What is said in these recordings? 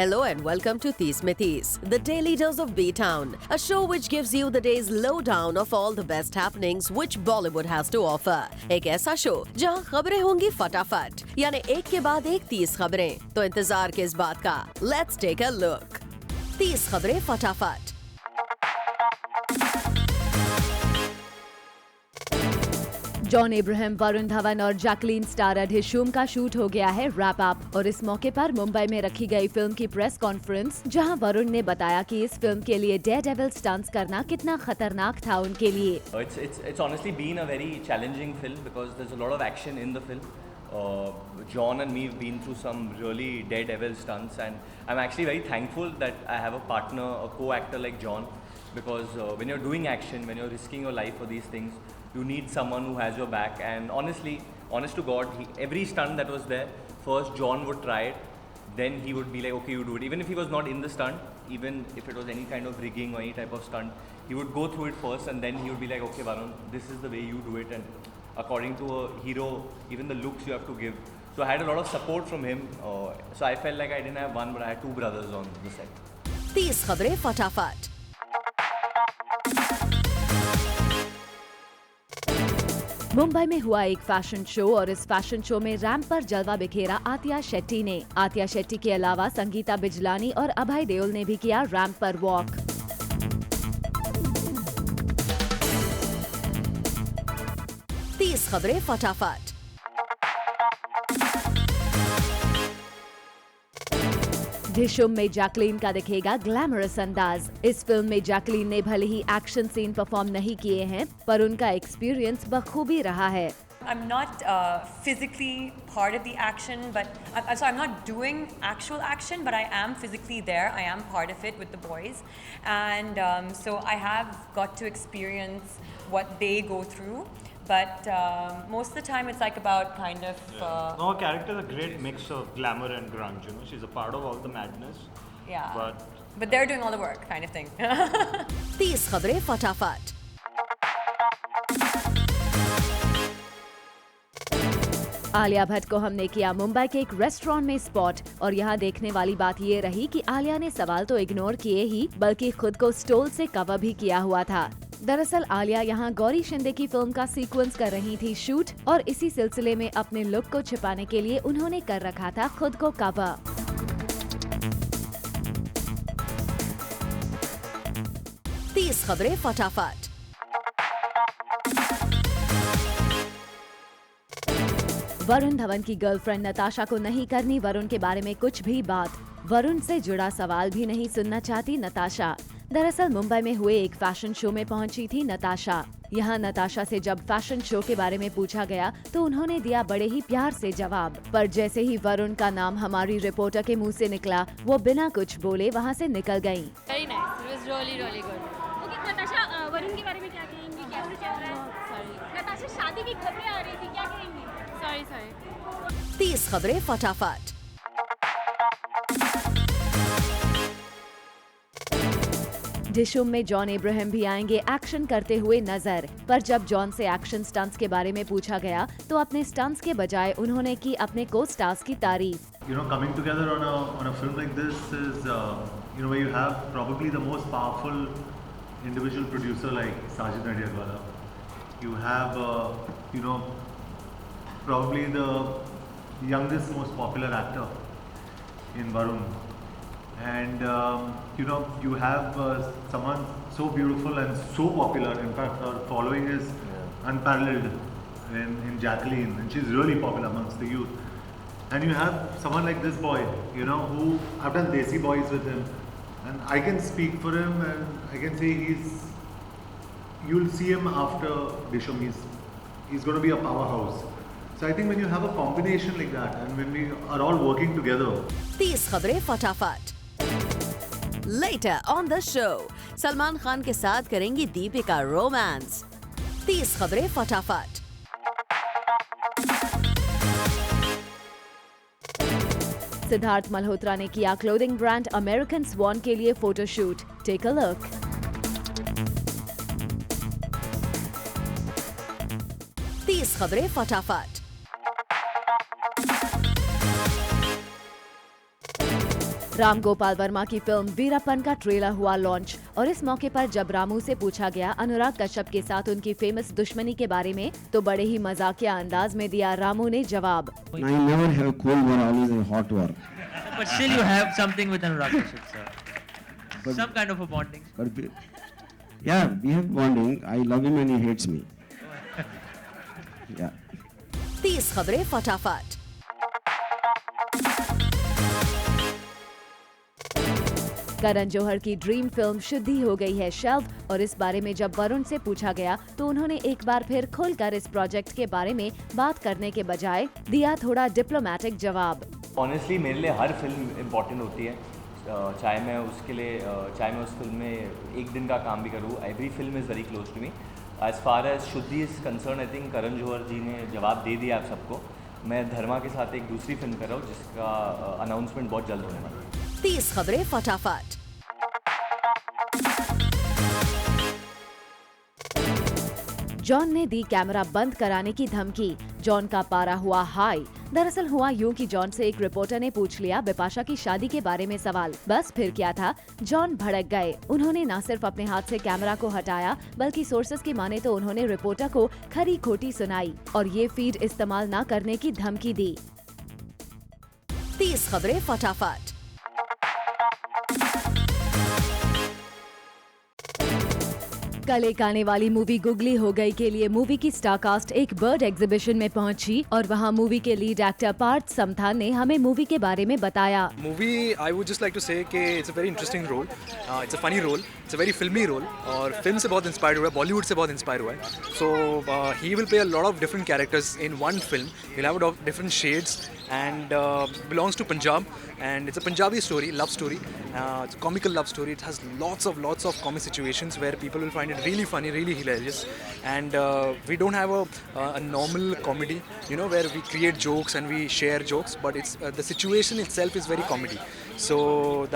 Hello and welcome to Tees Mein Tees, the daily dose of B-Town, a show which gives you the day's lowdown of all the best happenings which Bollywood has to offer. एक ऐसा show जहां खबरें होंगी फटाफट, यानी एक के बाद एक 30 खबरें। तो इंतजार किस बात का? Let's take a look. 30 खबरें फटाफट। जॉन इब्राहिम, वरुण धवन और जैकलीन स्टारर हिशूम का शूट हो गया है रैप अप और इस मौके पर मुंबई में रखी गई फिल्म की प्रेस कॉन्फ्रेंस, जहां वरुण ने बताया कि इस फिल्म के लिए डेयरडेविल स्टंट्स करना कितना खतरनाक था उनके लिए। It's honestly been a very challenging film because there's a lot of action in the film. John and me have been through some really daredevil stunts, and I'm actually very thankful that I have a partner, a co-actor like John, because when you're doing action, when you're risking your life for these things, you need someone who has your back. And honestly, honest to God, every stunt that was there, first John would try it, then he would be like, okay, you do it. Even if he was not in the stunt, even if it was any kind of rigging or any type of stunt, he would go through it first and then he would be like, okay, Varun, this is the way you do it. And according to a hero, even the looks you have to give. So I had a lot of support from him. So I felt like I didn't have one, but I had two brothers on the set. 30 खबरें फटाफट। मुंबई में हुआ एक fashion show और इस fashion show में ramp पर जलवा बिखेरा आतिया शेट्टी ने। आतिया शेट्टी के अलावा संगीता बिजलानी और अभय देओल ने भी किया रैंप पर वॉक। 30 खबरें फटाफट। हिशुम में जैकलीन का दिखेगा ग्लैमरस अंदाज। इस फिल्म में जैकलीन ने भले ही एक्शन सीन परफॉर्म नहीं किए हैं, पर उनका एक्सपीरियंस बखूबी रहा है। I'm not physically part of the action, but so I'm not doing actual action, but I am physically there. I am part of it with the boys, and so I have got to experience what they go through. But most of the time, it's like about kind of. No, her character is a great mix of glamour and grunge. You know, she's a part of all the madness. Yeah. But they're doing all the work, kind of thing. 30 खबरें फटाफट। आलिया भट्ट को हमने किया मुंबई के एक restaurant में spot और यहाँ देखने वाली बात ये रही कि आलिया ने सवाल तो इग्नोर किए ही, बल्कि खुद को स्टोल से कवर भी किया हुआ था। दरअसल आलिया यहाँ गौरी शिंदे की फिल्म का सीक्वेंस कर रही थी शूट और इसी सिलसिले में अपने लुक को छिपाने के लिए उन्होंने कर रखा था खुद को कवर। तीस खबरें फटाफट। वरुण धवन की गर्लफ्रेंड नताशा को नहीं करनी वरुण के बारे में कुछ भी बात। वरुण से जुड़ा सवाल भी नहीं सुनना चाहती नताशा। दरअसल मुंबई में हुए एक फैशन शो में पहुंची थी नताशा। यहाँ नताशा से जब फैशन शो के बारे में पूछा गया तो उन्होंने दिया बड़े ही प्यार से जवाब, पर जैसे ही वरुण का नाम हमारी रिपोर्टर के मुंह से निकला, वो बिना कुछ बोले वहाँ से निकल गयी। Very nice. It was really, really good. Okay, Natasha, Varun के बारे में क्या कहेंगी? कैसे चल रहा है? Sorry. नताशा, शादी की खबरें आ रही थी, क्या कहेंगी? Sorry. 30 खबरें फटाफट। डिशुम में जॉन इब्राहिम भी आएंगे एक्शन करते हुए नजर, पर जब जॉन से एक्शन स्टंट्स के बारे में पूछा गया तो अपने स्टंट्स के बजाय उन्होंने की अपने को स्टार्स की तारीफ। You know, coming together on a film like this is you know, where you have probably the most powerful individual producer like Sajid Nadiadwala. You have you know, probably the youngest most popular actor in Varun. And you know, you have someone so beautiful and so popular. In fact, her following is unparalleled in Jacqueline, and she's really popular amongst the youth. And you have someone like this boy, you know, who I've done Desi Boys with him, and I can speak for him, and I can say you'll see him after Disham. He's going to be a powerhouse. So I think when you have a combination like that, and when we are all working together. 30 खबरें फटाफट। Later on the show, Salman Khan के साथ करेंगी Deepika romance. 30 खबरें फटाफट। सिद्धार्थ मल्होत्रा ने किया clothing brand American sworn के लिए फोटोशूट। Take a look. 30 खबरें फटाफट। राम गोपाल वर्मा की फिल्म वीरापन का ट्रेलर हुआ लॉन्च और इस मौके पर जब रामू से पूछा गया अनुराग कश्यप के साथ उनकी फेमस दुश्मनी के बारे में तो बड़े ही मजाकिया अंदाज में दिया रामू ने जवाब। I never have cold war, always a hot war. But still you have something with Anurag Kashyap, sir. But- Some kind of a bonding. But yeah, we have bonding. I love him and he hates me. Yeah. 30 खबरें फटाफट। करण जौहर की dream film शुद्धि हो गई है shelf और इस बारे में जब वरुण से पूछा गया तो उन्होंने एक बार फिर खुलकर इस प्रोजेक्ट के बारे में बात करने के बजाय दिया थोड़ा डिप्लोमेटिक जवाब। ऑनेस्टली मेरे लिए हर फिल्म इम्पॉर्टेंट होती है, चाहे मैं उस फिल्म में एक दिन का काम भी करूँ। Every film is very close to me. As far as Shuddhi is concerned, I think Karan Johar ji ने जवाब दे दिया आप सबको। मैं धर्मा के साथ एक दूसरी फिल्म कर रहा हूँ जिसका अनाउंसमेंट बहुत जल्द होने वाला है। 30 खबरें फटाफट। जॉन ने दी कैमरा बंद कराने की धमकी, जॉन का पारा हुआ हाई। दरअसल हुआ यूं कि जॉन से एक रिपोर्टर ने पूछ लिया बिपाशा की शादी के बारे में सवाल। बस फिर क्या था, जॉन भड़क गए। उन्होंने न सिर्फ अपने हाथ से कैमरा को हटाया बल्कि सोर्सेज की माने तो उन्होंने रिपोर्टर को खरी खोटी सुनाई और ये फीड इस्तेमाल न करने की धमकी दी। 30 खबरें फटाफट। कल एक आने वाली मूवी गुगली हो गई के लिए मूवी की स्टारकास्ट एक बर्ड एग्जीबिशन में पहुंची और वहां मूवी के लीड एक्टर पार्थ समथान ने हमें मूवी के बारे में बताया। Movie I would just like to say कि it's a very interesting role, it's a funny role, it's a very filmy role और फिल्म से बहुत इंस्पायर्ड हुआ है, बॉलीवुड से बहुत इंस्पायर हुआ है। So he will play a lot of different characters in one film, he will have different shades and belongs to Punjab and it's a Punjabi story, love story, it's a comical love story. It has lots of comic situations where people will find it really funny, really hilarious, and we don't have a normal comedy, you know, where we create jokes and we share jokes, but it's the situation itself is very comedy, so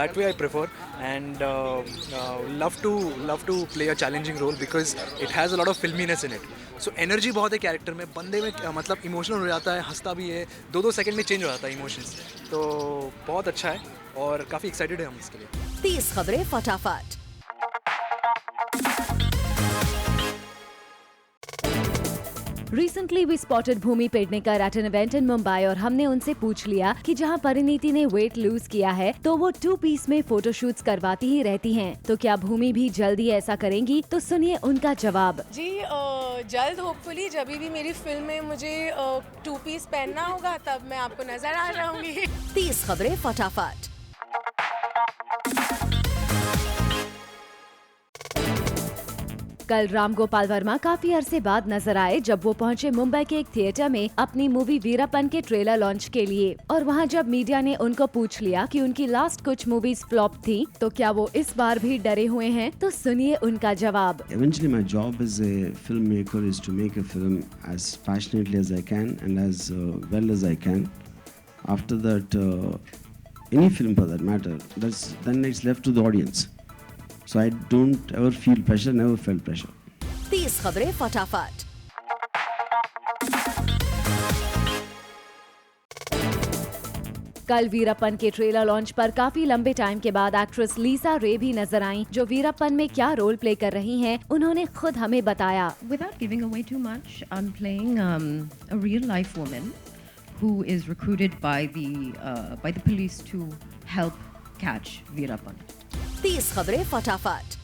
that way I prefer and love to play a challenging role because it has a lot of filminess in it. So energy बहुत है character में, बंदे में मतलब emotional हो जाता है, हंसता भी है, 2-2 सेकंड में चेंज हो जाता है इमोशंस, तो बहुत अच्छा है और काफ़ी एक्साइटेड है हम इसके लिए। 30 खबरें फटाफट। Recently we spotted Bhumi Pednekar at an event in Mumbai और हमने उनसे पूछ लिया कि जहां परिणीति ने वेट लूज किया है तो वो 2 पीस में फोटोशूट्स करवाती ही रहती हैं, तो क्या भूमि भी जल्दी ऐसा करेंगी? तो सुनिए उनका जवाब। जी जल्द होपफुली जब भी मेरी फिल्म में मुझे 2 पीस पहनना होगा तब मैं आपको नजर आ जाऊंगी। 30 खबरें फटाफट। कल राम गोपाल वर्मा काफी अरसे बाद नजर आए जब वो पहुंचे मुंबई के एक थिएटर में अपनी मूवी वीरापन के ट्रेलर लॉन्च के लिए और वहां जब मीडिया ने उनको पूछ लिया कि उनकी लास्ट कुछ मूवीज फ्लॉप थी तो क्या वो इस बार भी डरे हुए हैं, तो सुनिए उनका जवाब। Eventually my job as a filmmaker is to make a film as passionately as I can and as well as I can. After that, any film for that matter, then it's left to the audience. So I don't ever feel pressure, never felt pressure. 30 खबरें फटाफट। कल वीरापन के trailer launch पर काफी लंबे time के बाद actress लीसा रे भी नजर आईं, जो वीरापन में क्या रोल प्ले कर रही हैं, उन्होंने खुद हमें बताया। Without giving away too much, I'm playing a real life woman who is recruited by the police to help catch Veerapan. 30 खबरें फटाफट।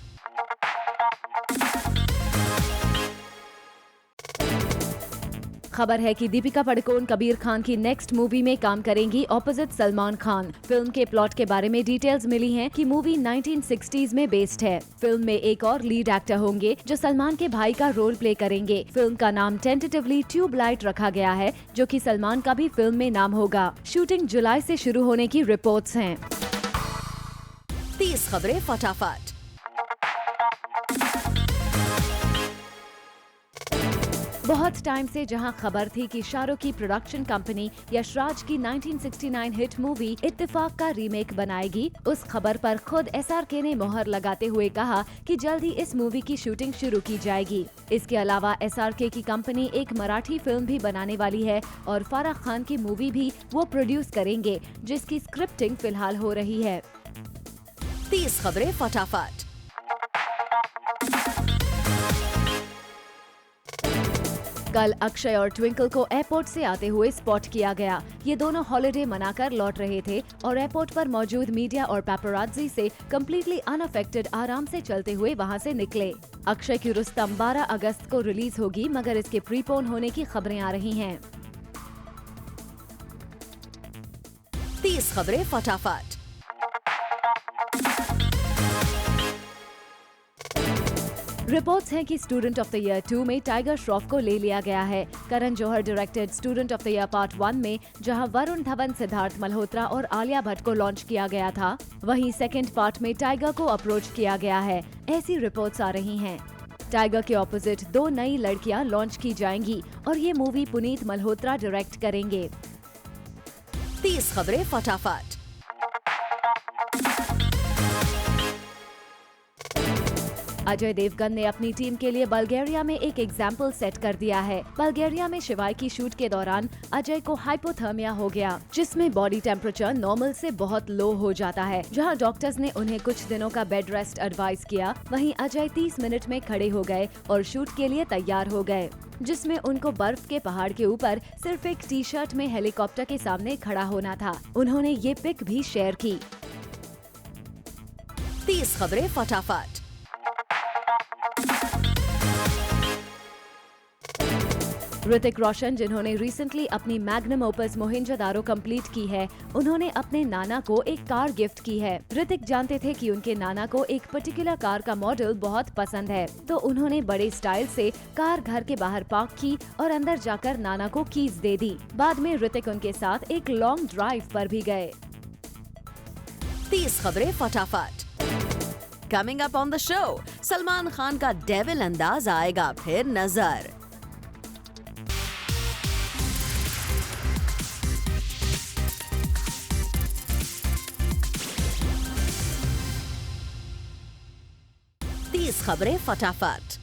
खबर है कि दीपिका पादुकोण कबीर खान की नेक्स्ट मूवी में काम करेंगी ऑपोजिट सलमान खान। फिल्म के प्लॉट के बारे में डिटेल्स मिली हैं कि मूवी 1960s में बेस्ड है। फिल्म में एक और लीड एक्टर होंगे जो सलमान के भाई का रोल प्ले करेंगे। फिल्म का नाम टेंटेटिवली ट्यूबलाइट रखा गया है, जो कि सलमान का भी फिल्म में नाम होगा। शूटिंग जुलाई से शुरू होने की रिपोर्ट्स हैं। 30 खबरें फटाफट। बहुत टाइम से जहां खबर थी कि शाहरुख की प्रोडक्शन कंपनी यशराज की 1969 हिट मूवी इत्तेफाक का रीमेक बनाएगी, उस खबर पर खुद SRK ने मोहर लगाते हुए कहा कि जल्द ही इस मूवी की शूटिंग शुरू की जाएगी। इसके अलावा SRK की कंपनी एक मराठी फिल्म भी बनाने वाली है और फराह खान की मूवी भी वो प्रोड्यूस करेंगे, जिसकी स्क्रिप्टिंग फिलहाल हो रही है। 30 खबरें फटाफट। कल अक्षय और ट्विंकल को एयरपोर्ट से आते हुए स्पॉट किया गया। ये दोनों हॉलिडे मनाकर लौट रहे थे और एयरपोर्ट पर मौजूद मीडिया और पैपराज़ी से कम्प्लीटली अनअफेक्टेड आराम से चलते हुए वहां से निकले। अक्षय की रुस्तम 12 अगस्त को रिलीज होगी, मगर इसके प्रीपोन होने की खबरें आ रही हैं। 30 खबरें फटाफट। रिपोर्ट्स हैं कि स्टूडेंट ऑफ द ईयर 2 में टाइगर श्रॉफ को ले लिया गया है। Karan Johar directed Student of the Year part 1 में जहां वरुण धवन, सिद्धार्थ मल्होत्रा और आलिया भट्ट को लॉन्च किया गया था, वहीं सेकंड पार्ट में टाइगर को अप्रोच किया गया है, ऐसी रिपोर्ट्स आ रही हैं। टाइगर के ऑपोजिट 2 नई लड़कियां लॉन्च की जाएंगी और ये मूवी पुनीत मल्होत्रा डायरेक्ट करेंगे। 30 खबरें फटाफट। अजय देवगन ने अपनी टीम के लिए बल्गेरिया में एक एग्जाम्पल सेट कर दिया है। बल्गेरिया में शिवाय की शूट के दौरान अजय को हाइपोथर्मिया हो गया, जिसमें बॉडी टेम्परेचर नॉर्मल से बहुत लो हो जाता है। जहां डॉक्टर्स ने उन्हें कुछ दिनों का बेड रेस्ट एडवाइस किया, वहीं अजय 30 मिनट में खड़े हो गए और शूट के लिए तैयार हो गए, जिसमें उनको बर्फ के पहाड़ के ऊपर सिर्फ एक टी-शर्ट में हेलीकॉप्टर के सामने खड़ा होना था। उन्होंने ये पिक भी शेयर की। 30 खबरें फटाफट। ऋतिक रोशन, जिन्होंने रिसेंटली अपनी मैग्नम ओपस मोहिंजोदारो कंप्लीट की है, उन्होंने अपने नाना को एक कार गिफ्ट की है। ऋतिक जानते थे कि उनके नाना को एक पर्टिकुलर कार का मॉडल बहुत पसंद है, तो उन्होंने बड़े स्टाइल से कार घर के बाहर पार्क की और अंदर जाकर नाना को कीज दे दी। बाद में ऋतिक उनके साथ एक लॉन्ग ड्राइव पर भी गए। 30 खबरें फटाफट। Coming up on the show, Salman Khan का डेविल अंदाज आएगा फिर नजर। खबरें फटाफट।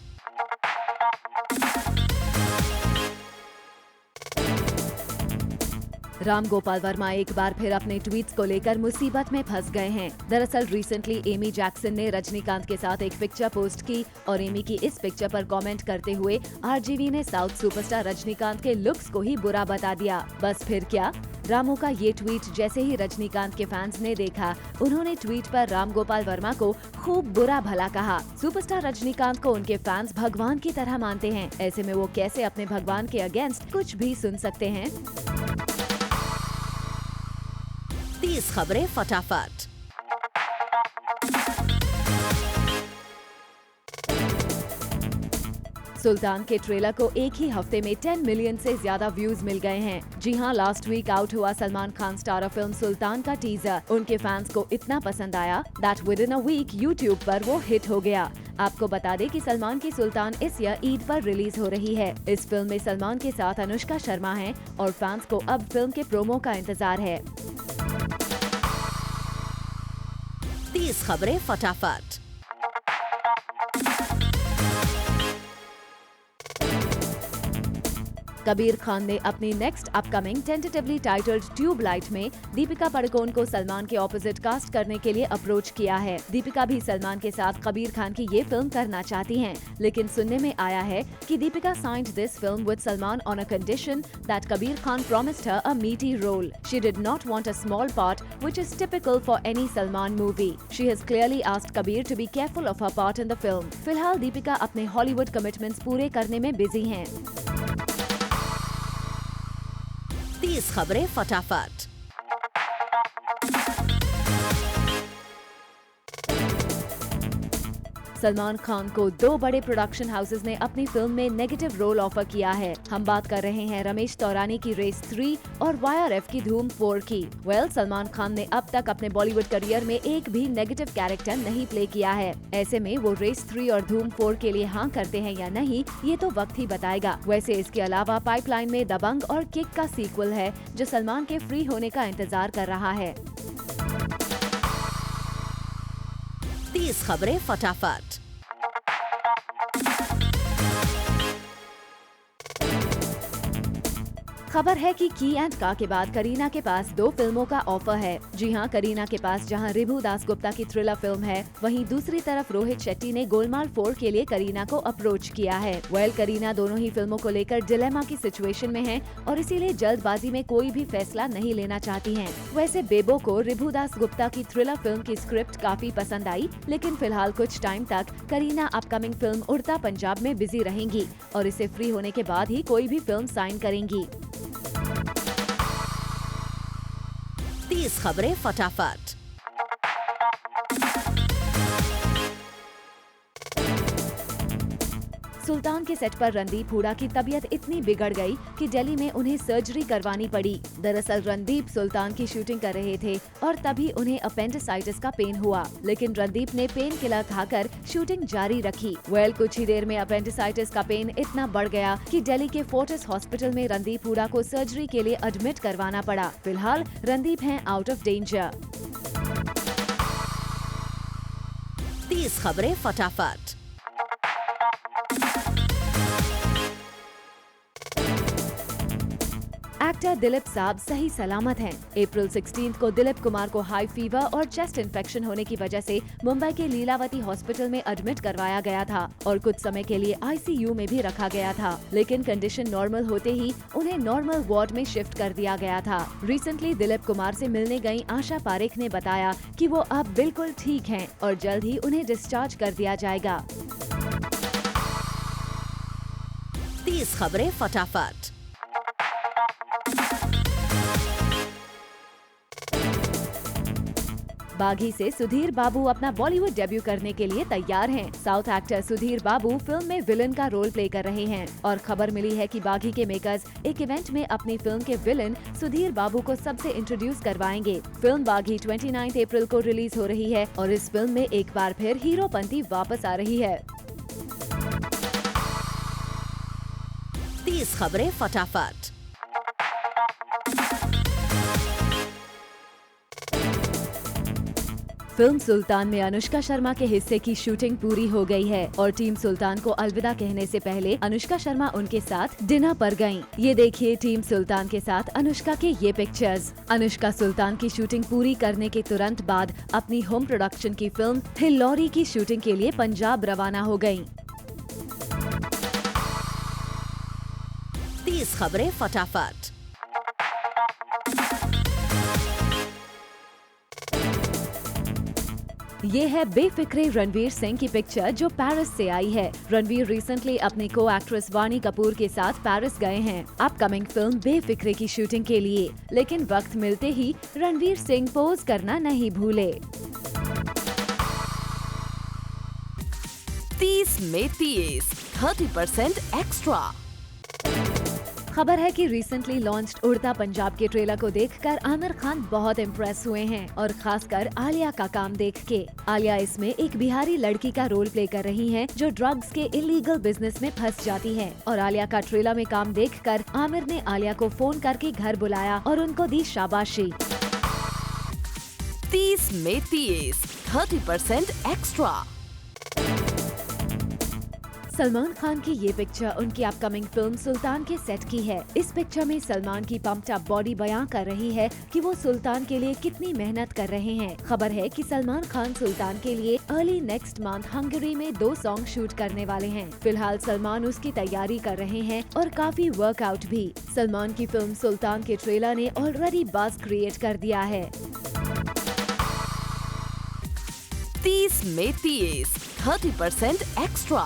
राम गोपाल वर्मा एक बार फिर अपने ट्वीट्स को लेकर मुसीबत में फंस गए हैं। दरअसल रिसेंटली एमी जैक्सन ने रजनीकांत के साथ एक पिक्चर पोस्ट की और एमी की इस पिक्चर पर कमेंट करते हुए आरजीवी ने साउथ सुपरस्टार रजनीकांत के लुक्स को ही बुरा बता दिया। बस फिर क्या, रामू का ये ट्वीट जैसे ही रजनीकांत के फैंस ने देखा, उन्होंने ट्वीट पर राम गोपाल वर्मा को खूब बुरा भला कहा। सुपरस्टार रजनीकांत को उनके फैंस भगवान की तरह मानते हैं, ऐसे में वो कैसे अपने भगवान के अगेंस्ट कुछ भी सुन सकते हैं। 30 खबरें फटाफट। सुल्तान के ट्रेलर को एक ही हफ्ते में 10 मिलियन से ज्यादा व्यूज मिल गए हैं। जी हां, लास्ट वीक आउट हुआ सलमान खान स्टारर फिल्म सुल्तान का टीजर उनके फैंस को इतना पसंद आया that within a week YouTube पर वो हिट हो गया। आपको बता दें कि सलमान की सुल्तान इस ईयर ईद पर रिलीज हो रही है। इस फिल्म में सलमान के साथ अनुष्का शर्मा हैं और फैंस को अब फिल्म के प्रोमो का इंतजार है। 30 खबरें फटाफट। कबीर खान ने अपनी next upcoming tentatively titled Tubelight में दीपिका पादुकोण को सलमान के ऑपोजिट कास्ट करने के लिए अप्रोच किया है। दीपिका भी सलमान के साथ कबीर खान की ये फिल्म करना चाहती हैं, लेकिन सुनने में आया है कि Deepika signed this film with Salman on a condition that Kabir Khan promised her a meaty role. She did not want a small part which is typical for any Salman movie. She has clearly asked Kabir to be careful of her part in the film. फिलहाल दीपिका अपने Hollywood commitments पूरे करने में busy हैं। 30 खबरें फटाफट। सलमान खान को 2 बड़े प्रोडक्शन हाउसेस ने अपनी फिल्म में नेगेटिव रोल ऑफर किया है। हम बात कर रहे हैं रमेश तौरानी की रेस 3 और YRF की धूम 4 की। सलमान खान ने अब तक अपने बॉलीवुड करियर में एक भी नेगेटिव कैरेक्टर नहीं प्ले किया है। ऐसे में वो रेस 3 और धूम 4 के लिए हाँ करते हैं या नहीं, ये तो वक्त ही बताएगा। वैसे इसके अलावा पाइपलाइन में दबंग और किक का सीक्वल है जो सलमान के फ्री होने का इंतजार कर रहा है। 30 खबरें फटाफट। खबर है कि की एंड का के बाद करीना के पास 2 फिल्मों का ऑफर है। जी हां, करीना के पास जहां रिभु दासगुप्ता की थ्रिलर फिल्म है, वहीं दूसरी तरफ रोहित शेट्टी ने गोलमाल 4 के लिए करीना को अप्रोच किया है। करीना दोनों ही फिल्मों को लेकर डिलेमा की सिचुएशन में है और इसीलिए जल्दबाजी में कोई भी फैसला नहीं लेना चाहती हैं। वैसे बेबो को रिभु दासगुप्ता की थ्रिलर फिल्म की स्क्रिप्ट काफी पसंद आई, लेकिन फिलहाल कुछ टाइम तक करीना अपकमिंग फिल्म उड़ता पंजाब में बिजी रहेंगी और इसे फ्री होने के बाद ही कोई भी फिल्म साइन करेंगी। 30 खबरें फटाफट। सुल्तान के सेट पर रणदीप हुडा की तबीयत इतनी बिगड़ गई कि दिल्ली में उन्हें सर्जरी करवानी पड़ी। दरअसल रणदीप सुल्तान की शूटिंग कर रहे थे और तभी उन्हें अपेंडिसाइटिस का पेन हुआ, लेकिन रणदीप ने पेन किलर खाकर शूटिंग जारी रखी। कुछ ही देर में अपेंडिसाइटिस का पेन इतना बढ़ गया कि दिल्ली के फोर्टिस हॉस्पिटल में रणदीप हुडा को सर्जरी के लिए एडमिट करवाना पड़ा। फिलहाल रणदीप हैं आउट ऑफ डेंजर। 30 खबरें फटाफट। एक्टर दिलीप साहब सही सलामत हैं। अप्रैल 16 को दिलीप कुमार को हाई फीवर और चेस्ट इन्फेक्शन होने की वजह से मुंबई के लीलावती हॉस्पिटल में एडमिट करवाया गया था और कुछ समय के लिए ICU में भी रखा गया था, लेकिन कंडीशन नॉर्मल होते ही उन्हें नॉर्मल वार्ड में शिफ्ट कर दिया गया था। रिसेंटली दिलीप कुमार से मिलने गई आशा पारेख ने बताया कि वो अब बिल्कुल ठीक हैं और जल्द ही उन्हें डिस्चार्ज कर दिया जाएगा। 30 खबरें फटाफट। बागी से सुधीर बाबू अपना बॉलीवुड डेब्यू करने के लिए तैयार हैं। साउथ एक्टर सुधीर बाबू फिल्म में विलन का रोल प्ले कर रहे हैं और खबर मिली है कि बागी के मेकर्स एक इवेंट में अपनी फिल्म के विलन सुधीर बाबू को सबसे इंट्रोड्यूस करवाएंगे। फिल्म बागी 29 अप्रैल को रिलीज हो रही है और इस फिल्म में एक बार फिर हीरोपंती वापस आ रही है। 30 खबरें फटाफट। फिल्म सुल्तान में अनुष्का शर्मा के हिस्से की शूटिंग पूरी हो गई है और टीम सुल्तान को अलविदा कहने से पहले अनुष्का शर्मा उनके साथ डिनर पर गयीं। ये देखिए टीम सुल्तान के साथ अनुष्का के ये पिक्चर्स। अनुष्का सुल्तान की शूटिंग पूरी करने के तुरंत बाद अपनी होम प्रोडक्शन की फिल्म हिल्लौरी की शूटिंग के लिए पंजाब रवाना हो गयीं। 30 खबरें फटाफट। ये है बेफिक्रे रणवीर सिंह की पिक्चर जो पेरिस से आई है। रणवीर रिसेंटली अपनी को एक्ट्रेस वाणी कपूर के साथ पेरिस गए हैं अपकमिंग फिल्म बेफिक्रे की शूटिंग के लिए, लेकिन वक्त मिलते ही रणवीर सिंह पोज करना नहीं भूले। 30 में 30% एक्स्ट्रा। खबर है कि रिसेंटली लॉन्च्ड उड़ता पंजाब के ट्रेलर को देखकर आमिर खान बहुत इम्प्रेस हुए हैं और खासकर आलिया का काम देख के। आलिया इसमें एक बिहारी लड़की का रोल प्ले कर रही हैं जो ड्रग्स के इलीगल बिजनेस में फंस जाती है और आलिया का ट्रेलर में काम देखकर आमिर ने आलिया को फोन करके घर बुलाया और उनको दी शाबाशी। 30 में 30% एक्स्ट्रा। सलमान खान की ये पिक्चर उनकी अपकमिंग फिल्म सुल्तान के सेट की है। इस पिक्चर में सलमान की पम्प्ड अप बॉडी बयां कर रही है कि वो सुल्तान के लिए कितनी मेहनत कर रहे हैं। खबर है कि सलमान खान सुल्तान के लिए अर्ली नेक्स्ट मंथ हंगरी में 2 सॉन्ग शूट करने वाले हैं। फिलहाल सलमान उसकी तैयारी कर रहे हैं और काफी वर्कआउट भी। सलमान की फिल्म सुल्तान के ट्रेलर ने ऑलरेडी बज़ क्रिएट कर दिया है। 30 में 30% एक्स्ट्रा।